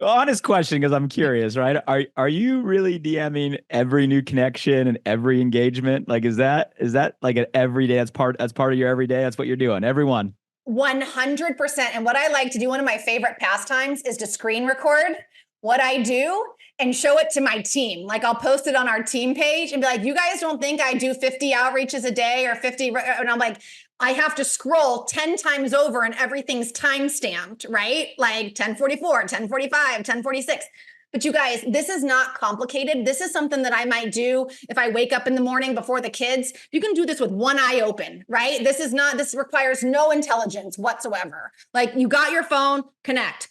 Honest question, because I'm curious, right? Are you really DMing every new connection and every engagement? Like, is that like an everyday? That's part of your everyday. That's what you're doing. Everyone. 100%. And what I like to do, one of my favorite pastimes, is to screen record what I do and show it to my team. Like I'll post it on our team page and be like, you guys don't think I do 50 outreaches a day or 50? And I'm like, I have to scroll 10 times over and everything's time stamped, right? Like 1044, 1045, 1046. But you guys, this is not complicated. This is something that I might do if I wake up in the morning before the kids. You can do this with one eye open, right? This requires no intelligence whatsoever. Like you got your phone, connect.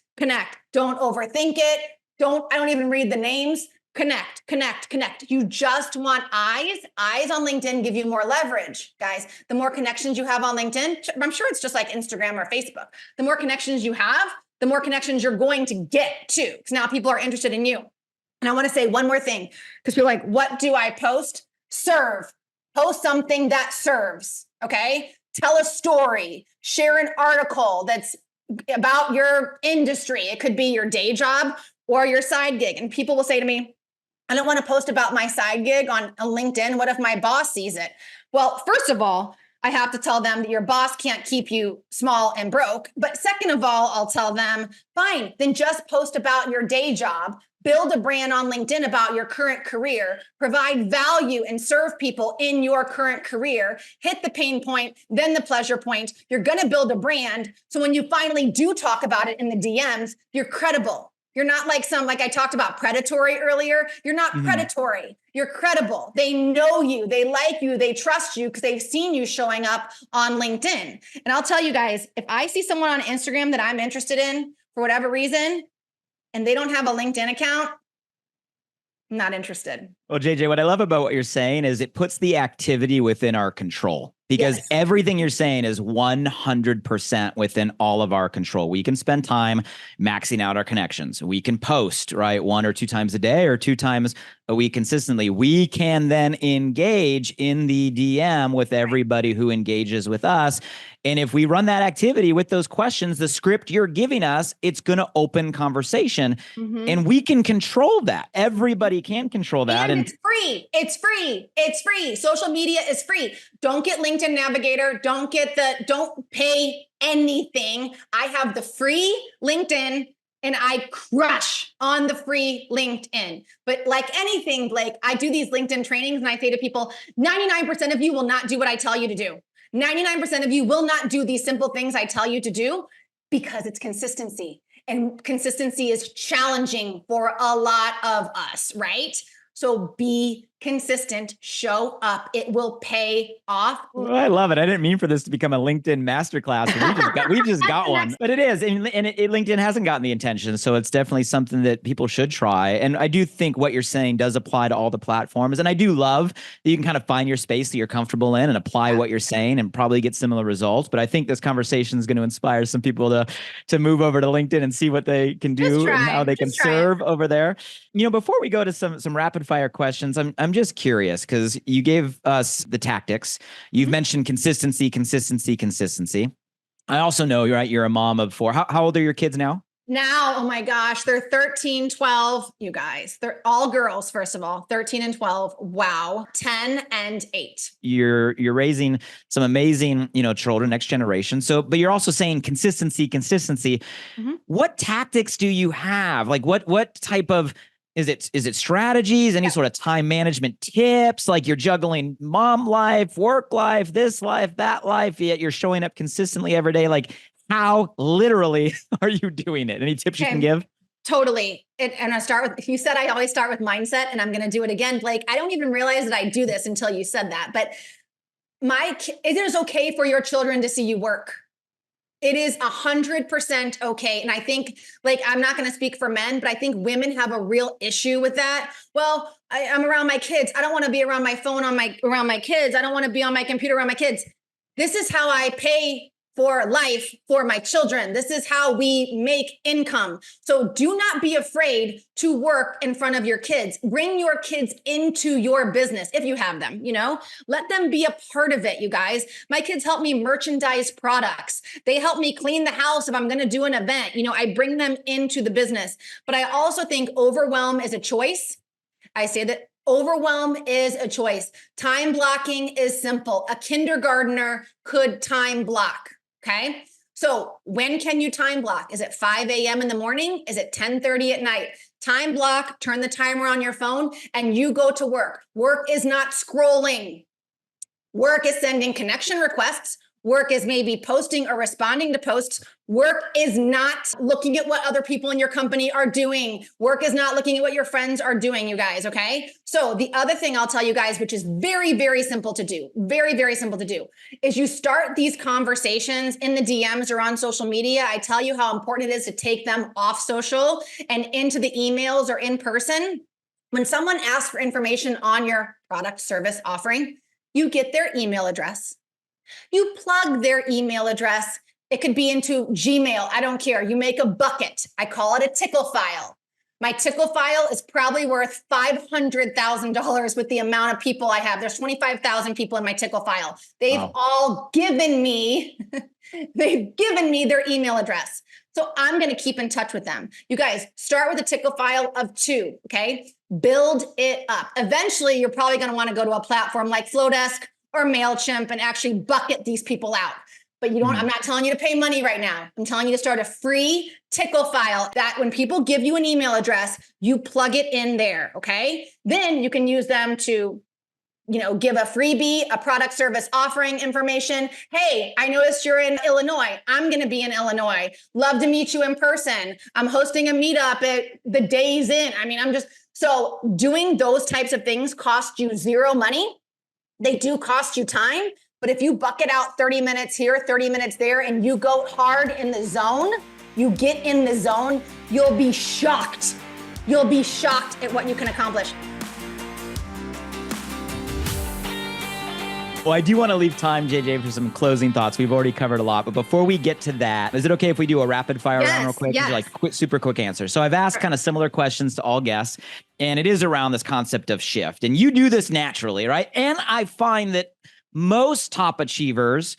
Don't overthink it. I don't even read the names. Connect, connect, connect. You just want eyes. Eyes on LinkedIn give you more leverage, guys. The more connections you have on LinkedIn, I'm sure it's just like Instagram or Facebook. The more connections you have, the more connections you're going to get to. Because now people are interested in you. And I want to say one more thing, because people are like, what do I post? Serve. Post something that serves. Okay. Tell a story. Share an article that's about your industry. It could be your day job or your side gig. And people will say to me, I don't want to post about my side gig on LinkedIn. What if my boss sees it? Well, first of all, I have to tell them that your boss can't keep you small and broke. But second of all, I'll tell them, fine, then just post about your day job, build a brand on LinkedIn about your current career, provide value and serve people in your current career, hit the pain point, then the pleasure point. You're going to build a brand. So when you finally do talk about it in the DMs, you're credible. You're not like like I talked about predatory earlier. You're not predatory. You're credible. They know you. They like you. They trust you because they've seen you showing up on LinkedIn. And I'll tell you guys, if I see someone on Instagram that I'm interested in for whatever reason, and they don't have a LinkedIn account, I'm not interested. Well, JJ, what I love about what you're saying is it puts the activity within our control. Because everything you're saying is 100% within all of our control. We can spend time maxing out our connections. We can post, right, 1 or 2 times a day or 2 times a week consistently. We can then engage in the DM with everybody who engages with us. And if we run that activity with those questions, the script you're giving us, it's going to open conversation. And we can control that. Everybody can control that. And it's free. It's free. It's free. Social media is free. Don't get LinkedIn Navigator. Don't pay anything. I have the free LinkedIn and I crush on the free LinkedIn. But like anything, Blake, I do these LinkedIn trainings and I say to people, 99% of you will not do what I tell you to do. 99% of you will not do these simple things I tell you to do because it's consistency. And consistency is challenging for a lot of us, right? So be consistent, show up. It will pay off. Well, I love it. I didn't mean for this to become a LinkedIn masterclass. We just got one, but it is. And LinkedIn hasn't gotten the attention. So it's definitely something that people should try. And I do think what you're saying does apply to all the platforms. And I do love that you can kind of find your space that you're comfortable in and apply what you're saying and probably get similar results. But I think this conversation is going to inspire some people to move over to LinkedIn and see what they can do and how they can serve over there. You know, before we go to some rapid fire questions, I'm just curious because you gave us the tactics. You've mentioned consistency. I also know you're a mom of 4. How old are your kids now? Now, oh my gosh, they're 13, 12, you guys. They're all girls, first of all, 13 and 12. Wow. 10 and 8. You're raising some amazing, children, next generation. So, but you're also saying consistency. What tactics do you have? Like what type of is it strategies, any sort of time management tips? Like you're juggling mom life, work life, this life, that life, yet you're showing up consistently every day. Like how literally are you doing it? Any tips you can give? Totally. And I start with, you said I always start with mindset and I'm going to do it again. Blake, I don't even realize that I do this until you said that, but it is okay for your children to see you work. It is 100% okay. And I think, like, I'm not going to speak for men, but I think women have a real issue with that. Well, I'm around my kids. I don't want to be around my phone around my kids. I don't want to be on my computer around my kids. This is how I pay for life for my children. This is how we make income. So do not be afraid to work in front of your kids. Bring your kids into your business if you have them, let them be a part of it, you guys. My kids help me merchandise products. They help me clean the house if I'm going to do an event. I bring them into the business. But I also think overwhelm is a choice. I say that overwhelm is a choice. Time blocking is simple. A kindergartner could time block. Okay. So when can you time block? Is it 5 a.m. in the morning? Is it 10:30 at night? Time block, turn the timer on your phone and you go to work. Work is not scrolling. Work is sending connection requests. Work is maybe posting or responding to posts. Work is not looking at what other people in your company are doing. Work is not looking at what your friends are doing, you guys, okay? So the other thing I'll tell you guys, which is very, very simple to do, is you start these conversations in the DMs or on social media. I tell you how important it is to take them off social and into the emails or in person. When someone asks for information on your product, service, offering, you get their email address. You plug their email address. It could be into Gmail. I don't care. You make a bucket. I call it a tickle file. My tickle file is probably worth $500,000 with the amount of people I have. There's 25,000 people in my tickle file. They've all given me, they've given me their email address. So I'm going to keep in touch with them. You guys start with a tickle file of 2, okay? Build it up. Eventually, you're probably going to want to go to a platform like Flowdesk or MailChimp and actually bucket these people out. But you don't, I'm not telling you to pay money right now. I'm telling you to start a free tickle file that when people give you an email address, you plug it in there, okay? Then you can use them to, give a freebie, a product service offering information. Hey, I noticed you're in Illinois. I'm going to be in Illinois. Love to meet you in person. I'm hosting a meetup at the Days Inn. So doing those types of things cost you zero money. They do cost you time. But if you bucket out 30 minutes here, 30 minutes there, and you go hard in the zone, you get in the zone, you'll be shocked. You'll be shocked at what you can accomplish. Well, I do want to leave time, JJ, for some closing thoughts. We've already covered a lot, but before we get to that, is it okay if we do a rapid fire round real quick? Yes. Super quick answer. So I've asked kind of similar questions to all guests, and it is around this concept of shift. And you do this naturally, right? And I find that most top achievers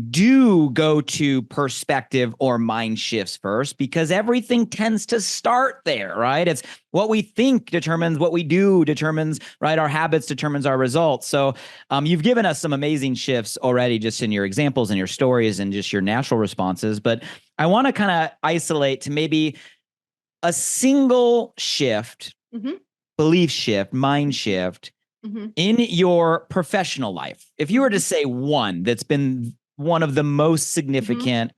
do go to perspective or mind shifts first because everything tends to start there, right? It's what we think determines what we do, determines, right? Our habits determines our results. So you've given us some amazing shifts already just in your examples and your stories and just your natural responses. But I want to kind of isolate to maybe a single shift, belief shift, mind shift, in your professional life. If you were to say one that's been one of the most significant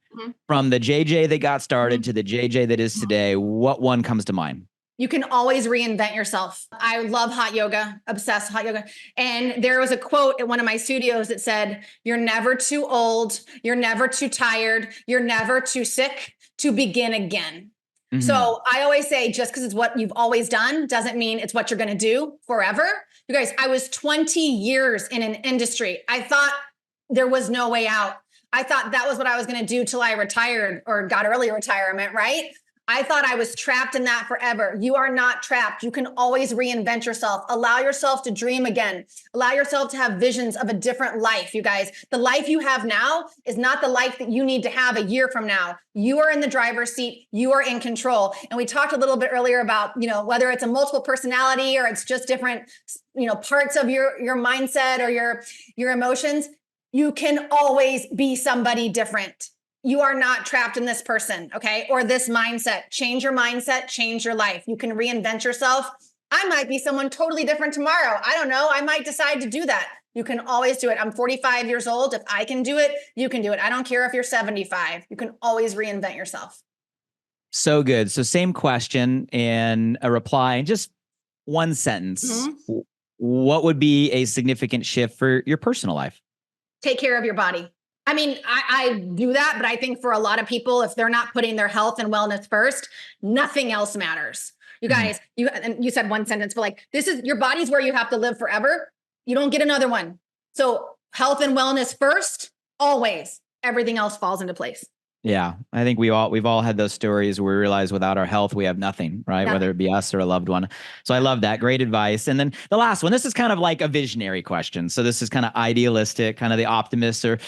from the JJ that got started to the JJ that is today, what one comes to mind? You can always reinvent yourself. I love hot yoga, obsessed hot yoga. And there was a quote at one of my studios that said, "You're never too old. You're never too tired. You're never too sick to begin again." So I always say, just because it's what you've always done doesn't mean it's what you're going to do forever. You guys, I was 20 years in an industry. I thought there was no way out. I thought that was what I was going to do till I retired or got early retirement, right? I thought I was trapped in that forever. You are not trapped. You can always reinvent yourself. Allow yourself to dream again. Allow yourself to have visions of a different life, you guys. The life you have now is not the life that you need to have a year from now. You are in the driver's seat. You are in control. And we talked a little bit earlier about, whether it's a multiple personality or it's just different, parts of your mindset or your emotions. You can always be somebody different. You are not trapped in this person, okay? Or this mindset. Change your mindset, change your life. You can reinvent yourself. I might be someone totally different tomorrow. I don't know. I might decide to do that. You can always do it. I'm 45 years old. If I can do it, you can do it. I don't care if you're 75. You can always reinvent yourself. So good. So same question and a reply in just one sentence. What would be a significant shift for your personal life? Take care of your body. I mean, I do that, but I think for a lot of people, if they're not putting their health and wellness first, nothing else matters. You guys, you said one sentence, but this is your body's where you have to live forever. You don't get another one. So health and wellness first, always. Everything else falls into place. Yeah, I think we've all had those stories where we realize without our health, we have nothing, right? Whether it be us or a loved one. So I love that. Great advice. And then the last one, this is kind of like a visionary question. So this is kind of idealistic, kind of the optimist or,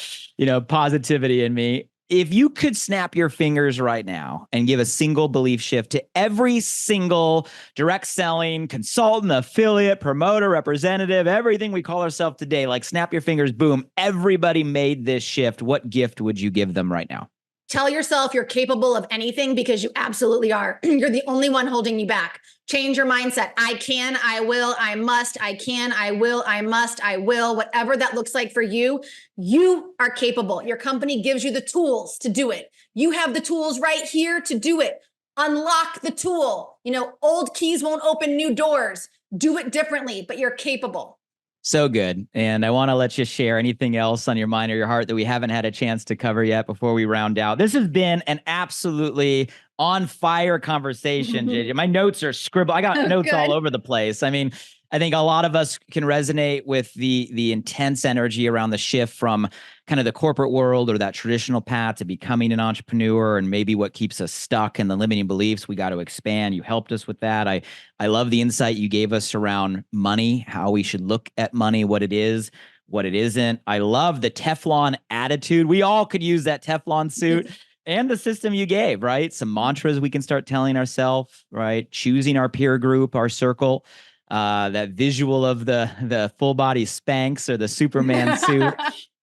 positivity in me. If you could snap your fingers right now and give a single belief shift to every single direct selling consultant, affiliate, promoter, representative, everything we call ourselves today, snap your fingers, boom, everybody made this shift. What gift would you give them right now? Tell yourself you're capable of anything because you absolutely are. You're the only one holding you back. Change your mindset. I can, I will, I must, I can, I will, I must, I will. Whatever that looks like for you, you are capable. Your company gives you the tools to do it. You have the tools right here to do it. Unlock the tool. Old keys won't open new doors. Do it differently, but you're capable. So good. And I want to let you share anything else on your mind or your heart that we haven't had a chance to cover yet before we round out. This has been an absolutely on fire conversation, JJ. My notes are scribbled. I got notes all over the place. I mean, I think a lot of us can resonate with the intense energy around the shift from kind of the corporate world or that traditional path to becoming an entrepreneur, and maybe what keeps us stuck in the limiting beliefs. We got to expand. You helped us with that. I love the insight you gave us around money, how we should look at money, what it is, what it isn't. I love the Teflon attitude. We all could use that Teflon suit. And the system you gave, right? Some mantras we can start telling ourselves, right? Choosing our peer group, our circle. That visual of the full body Spanx or the Superman suit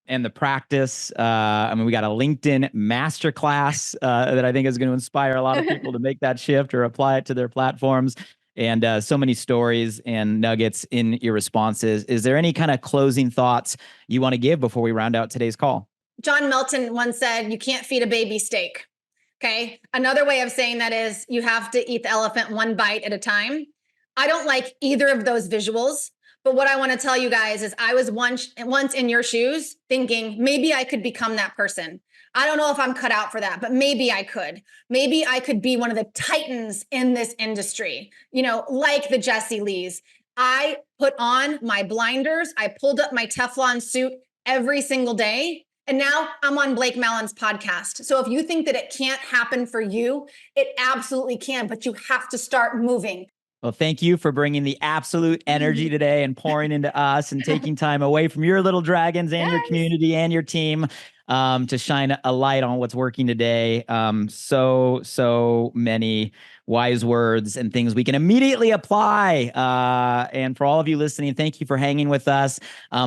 and the practice. I mean, we got a LinkedIn masterclass that I think is going to inspire a lot of people to make that shift or apply it to their platforms. And so many stories and nuggets in your responses. Is there any kind of closing thoughts you want to give before we round out today's call? John Milton once said, you can't feed a baby steak. Okay. Another way of saying that is you have to eat the elephant one bite at a time. I don't like either of those visuals, but what I want to tell you guys is I was once in your shoes thinking maybe I could become that person. I don't know if I'm cut out for that, but maybe I could. Maybe I could be one of the titans in this industry, like the Jesse Lees. I put on my blinders. I pulled up my Teflon suit every single day. And now I'm on Blake Mallon's podcast. So if you think that it can't happen for you, it absolutely can, but you have to start moving. Well, thank you for bringing the absolute energy today and pouring into us and taking time away from your little dragons and your community and your team to shine a light on what's working today. So many wise words and things we can immediately apply. And for all of you listening, thank you for hanging with us.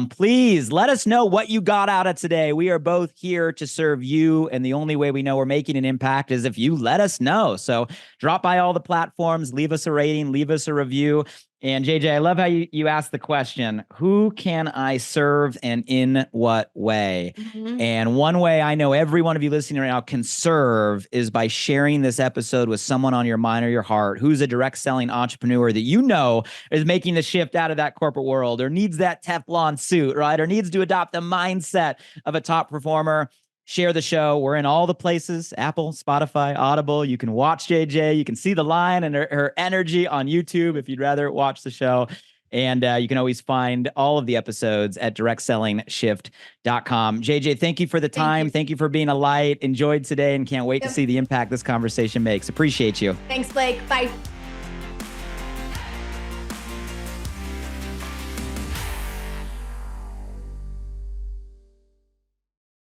Please let us know what you got out of today. We are both here to serve you. And the only way we know we're making an impact is if you let us know. So drop by all the platforms, leave us a rating, leave us a review. And JJ, I love how you asked the question, who can I serve and in what way? Mm-hmm. And one way I know every one of you listening right now can serve is by sharing this episode with someone on your mind or your heart who's a direct selling entrepreneur that you know is making the shift out of that corporate world or needs that Teflon suit, right? Or needs to adopt the mindset of a top performer. Share the show. We're in all the places, Apple, Spotify, Audible. You can watch JJ. You can see the line and her energy on YouTube if you'd rather watch the show. And you can always find all of the episodes at directsellingshift.com. JJ, thank you for the time. Thank you for being a light. Enjoyed today and can't wait to see the impact this conversation makes. Appreciate you. Thanks, Blake. Bye.